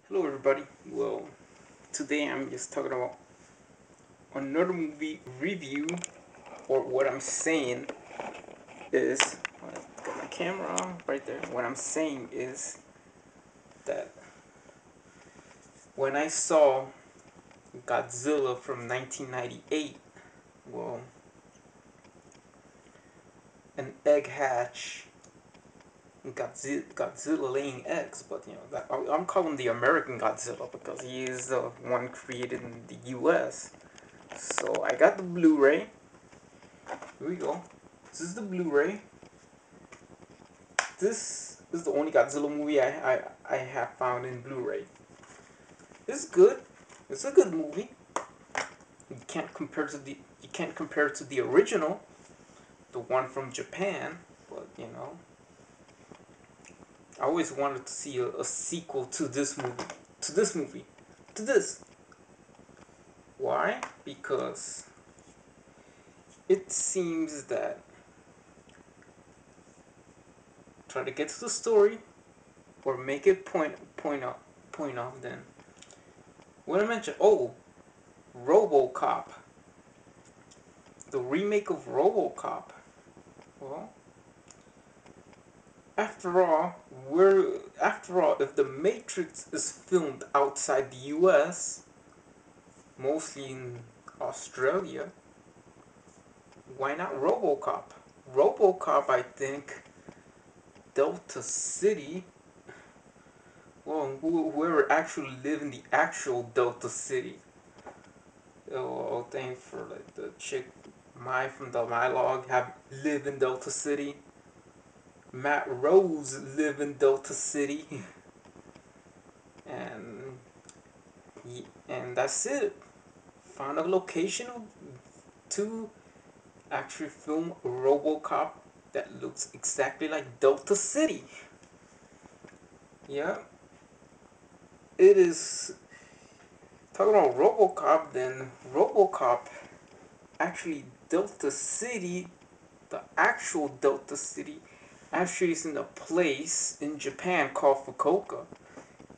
Hello everybody. Well, today I'm just talking about another movie review, or what I'm saying is, got my camera on right there. What I'm saying is that when I saw Godzilla from 1998, well, an egg hatch, Godzilla laying eggs, but that I'm calling the American Godzilla because he is the one created in the U.S. So I got the Blu-ray. Here we go. This is the Blu-ray. This is the only Godzilla movie I have found in Blu-ray. It's good. It's a good movie. You can't compare it to the original, the one from Japan. But I always wanted to see a sequel to this movie. To this movie. To this. Why? Because it seems that try to get to the story or make it point off then. When I mentioned RoboCop, the remake of RoboCop. Well, after all, if the Matrix is filmed outside the U.S., mostly in Australia, why not RoboCop? RoboCop, I think, Delta City. Well, whoever actually live in the actual Delta City. Oh, thank for like the chick, from the My Log have live in Delta City. Matt Rose live in Delta City, and that's it. Found a location to actually film RoboCop that looks exactly like Delta City. Yeah, it is. Talking about RoboCop, then RoboCop actually Delta City, the actual Delta City, actually is in a place in Japan called Fukuoka.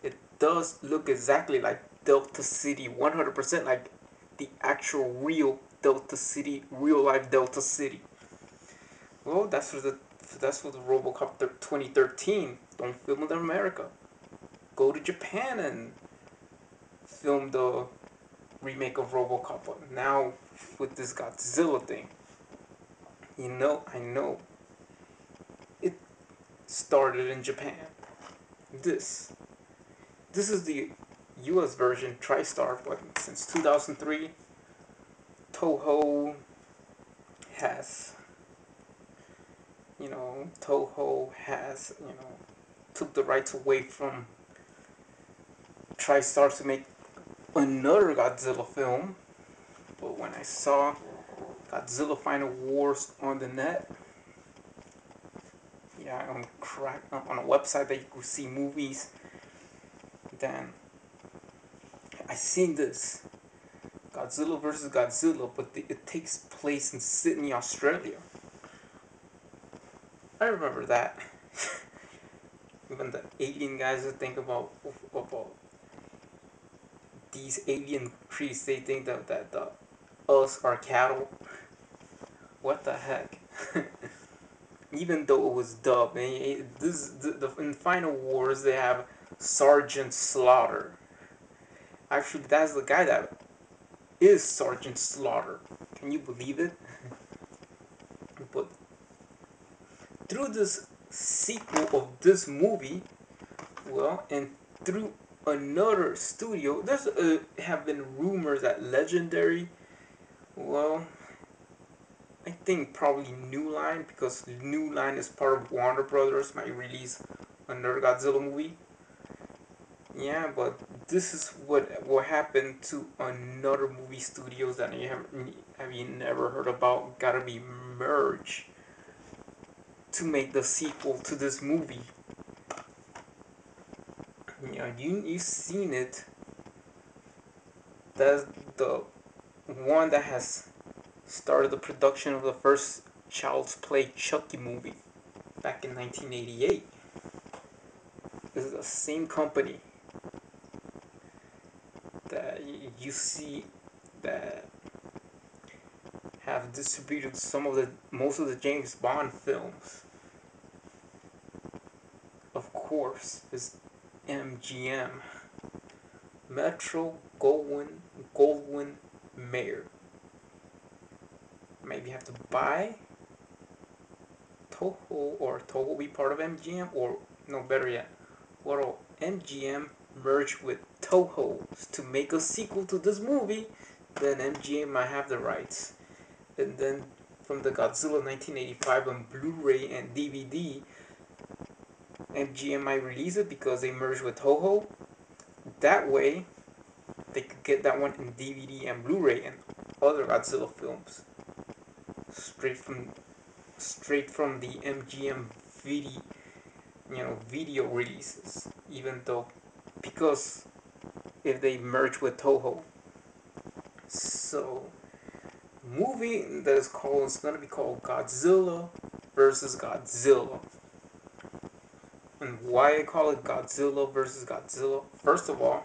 It does look exactly like Delta City, 100% like the actual real Delta City, real life Delta City. Well, that's for the RoboCop 2013. Don't film it in America. Go to Japan and film the remake of RoboCop. But now with this Godzilla thing, I know it started in Japan. This this is the U.S. version TriStar, but since 2003, Toho has Toho has took the rights away from TriStar to make another Godzilla film. But when I saw Godzilla Final Wars on the net, yeah, on a website that you could see movies, then I seen this Godzilla versus Godzilla, but it takes place in Sydney, Australia. I remember that. Even the alien guys that think about these alien creatures, they think that the us are cattle. What the heck? Even though it was dubbed, in Final Wars they have Sergeant Slaughter. Actually, that's the guy that is Sergeant Slaughter. Can you believe it? But through this sequel of this movie, well, and through another studio, there's have been rumors that Legendary, well, I think probably New Line, because New Line is part of Warner Brothers, might release another Godzilla movie. Yeah, but this is what happened to another movie studios that you never heard about. Gotta be merged to make the sequel to this movie. You seen it. That's the one that has started the production of the first Child's Play Chucky movie back in 1988. This is the same company. you see that have distributed most of the James Bond films, of course, is MGM, Metro Goldwyn Mayer. Maybe you have to buy Toho, or Toho be part of MGM, or no, better yet, what MGM merge with Toho to make a sequel to this movie, then MGM might have the rights. And then from the Godzilla 1985 on Blu-ray and DVD, MGM might release it because they merged with Toho. That way, they could get that one in DVD and Blu-ray and other Godzilla films straight from the MGM video, video releases. Even though, because if they merge with Toho, so movie that is gonna be called Godzilla versus Godzilla. And why I call it Godzilla versus Godzilla? First of all,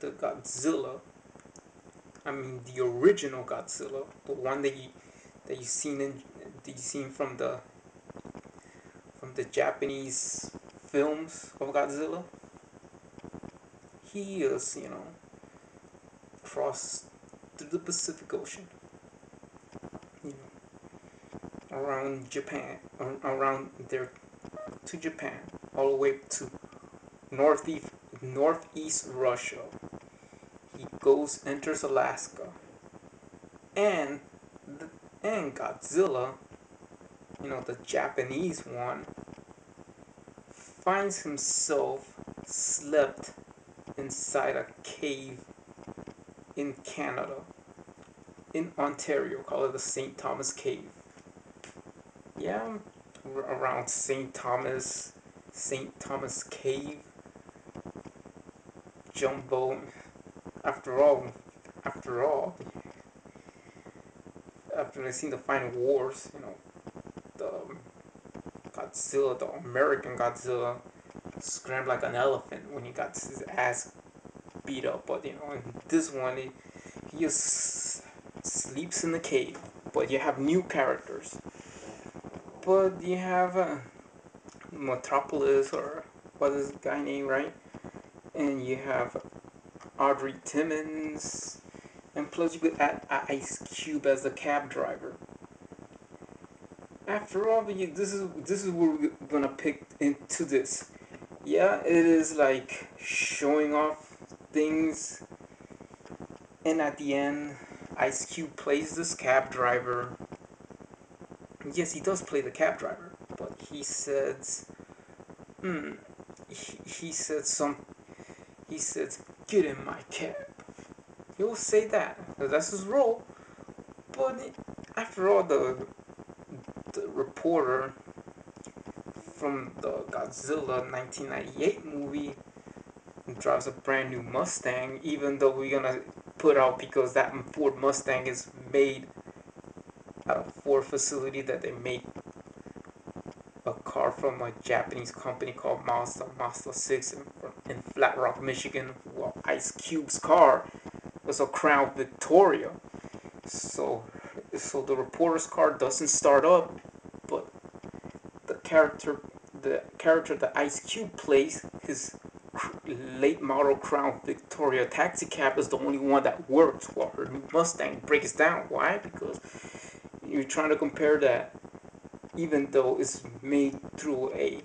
the Godzilla, I mean the original Godzilla, the one that you seen from the Japanese films of Godzilla. He is, crossed through the Pacific Ocean, around Japan, around there to Japan, all the way to northeast Russia. He enters Alaska, and Godzilla, the Japanese one, finds himself slept inside a cave in Canada, in Ontario, call it the St.Thomas Cave. Yeah, around St. Thomas Cave, Jumbo. After all, after I seen the Final Wars, the Godzilla, the American Godzilla, scrambled like an elephant when he got his ass beat up. But in this one, he just sleeps in the cave. But you have new characters. But you have Metropolis, or what is the guy name, right? And you have Audrey Timmons, and plus you could add Ice Cube as the cab driver. After all, this is where we're gonna pick into this. Yeah, it is like showing off things, and at the end, Ice Cube plays this cab driver. Yes, he does play the cab driver, but he says, he says, "Get in my cab." He'll say that. That's his role. But after all, the reporter from the Godzilla 1998 movie drives a brand new Mustang, even though we're gonna put out, because that Ford Mustang is made at a Ford facility that they made a car from a Japanese company called Mazda 6 in Flatrock, Michigan. Well, Ice Cube's car was a Crown Victoria. So the reporter's car doesn't start up, but the character that Ice Cube plays, his late model Crown Victoria taxi cab, is the only one that works, while her new Mustang breaks down. Why? Because you're trying to compare that, even though it's made through a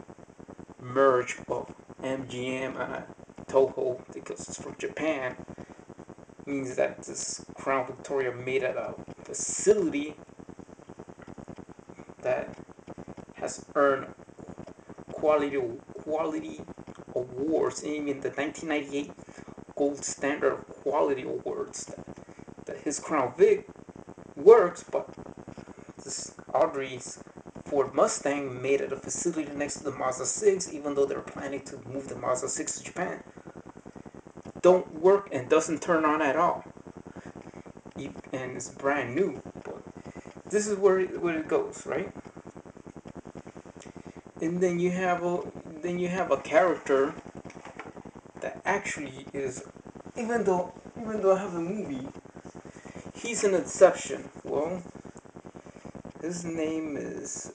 merge of MGM and Toho, because it's from Japan, means that this Crown Victoria made at a facility that has earned quality awards, even the 1998 Gold Standard of Quality Awards, that his Crown Vic works. But this Audery's Ford Mustang, made at a facility next to the Mazda 6, even though they're planning to move the Mazda 6 to Japan, don't work and doesn't turn on at all. And it's brand new. But this is where it goes, right? And then you have a character that actually is, even though I have a movie, he's an exception. Well, his name is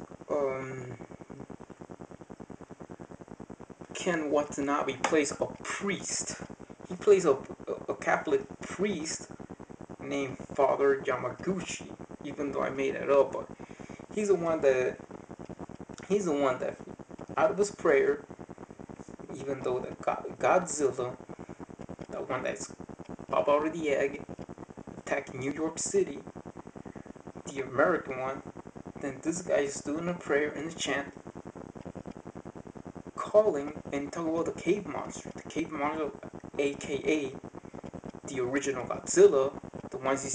Ken Watanabe. Plays a priest. He plays a Catholic priest named Father Yamaguchi. Even though I made it up, but he's the one that he's the one that out of his prayer, even though the Godzilla, the one that's pop out of the egg, attacking New York City, the American one, then this guy is doing a prayer and a chant, calling and talking about the cave monster. The cave monster, aka the original Godzilla, the ones you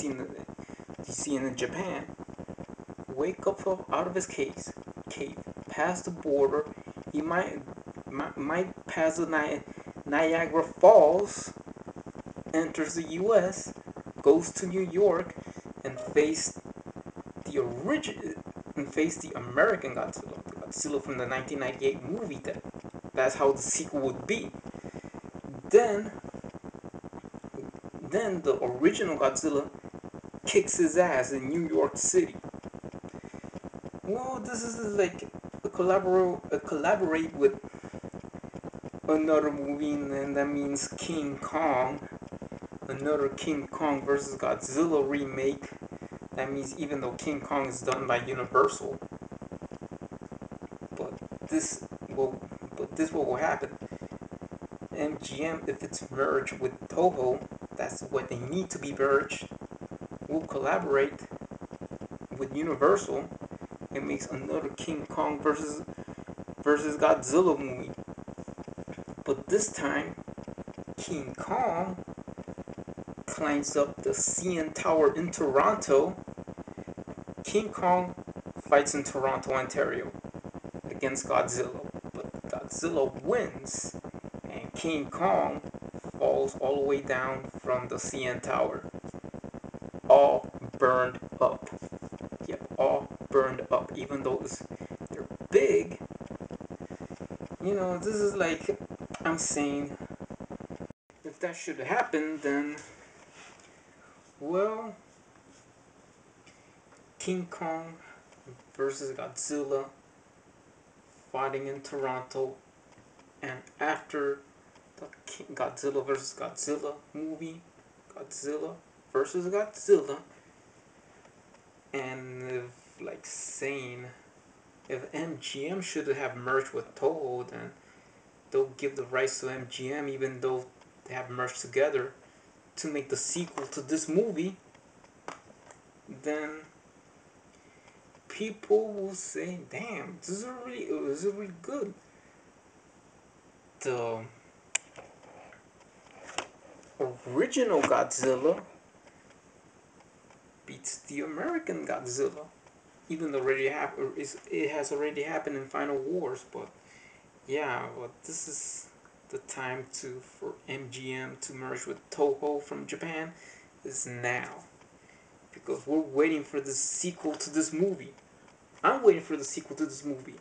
see in Japan, wake up from out of his cave, pass the border. He might pass the Niagara Falls, enters the U.S., goes to New York, and face the American Godzilla, the Godzilla from the 1998 movie. That's how the sequel would be. Then, then the original Godzilla kicks his ass in New York City. Well, this is like collaborate with another movie, and that means King Kong, another King Kong versus Godzilla remake. That means even though King Kong is done by Universal, but this what will happen. MGM, if it's merged with Toho, that's what they need to be merged, will collaborate with Universal and makes another King Kong versus Godzilla movie. But this time, King Kong climbs up the CN Tower in Toronto. King Kong fights in Toronto, Ontario against Godzilla. But Godzilla wins and King Kong falls all the way down from the CN Tower. All burned up. Yep, all burned up. Even though they're big, this is like, I'm saying, if that should happen, then, well, King Kong versus Godzilla fighting in Toronto, and after the Godzilla versus Godzilla movie, Godzilla versus Godzilla, and if MGM should have merged with Toho, then they'll give the rights to MGM, even though they have merged together to make the sequel to this movie. Then people will say, "Damn, this is really good." The original Godzilla beats the American Godzilla, even though it has already happened in Final Wars. But yeah, but this is the time for MGM to merge with Toho from Japan is now, because we're waiting for the sequel to this movie. I'm waiting for the sequel to this movie.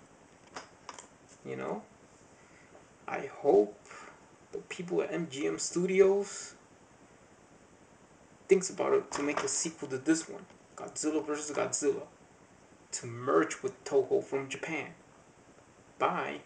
I hope the people at MGM Studios thinks about it to make a sequel to this one, Godzilla vs. Godzilla, to merge with Toho from Japan. Bye.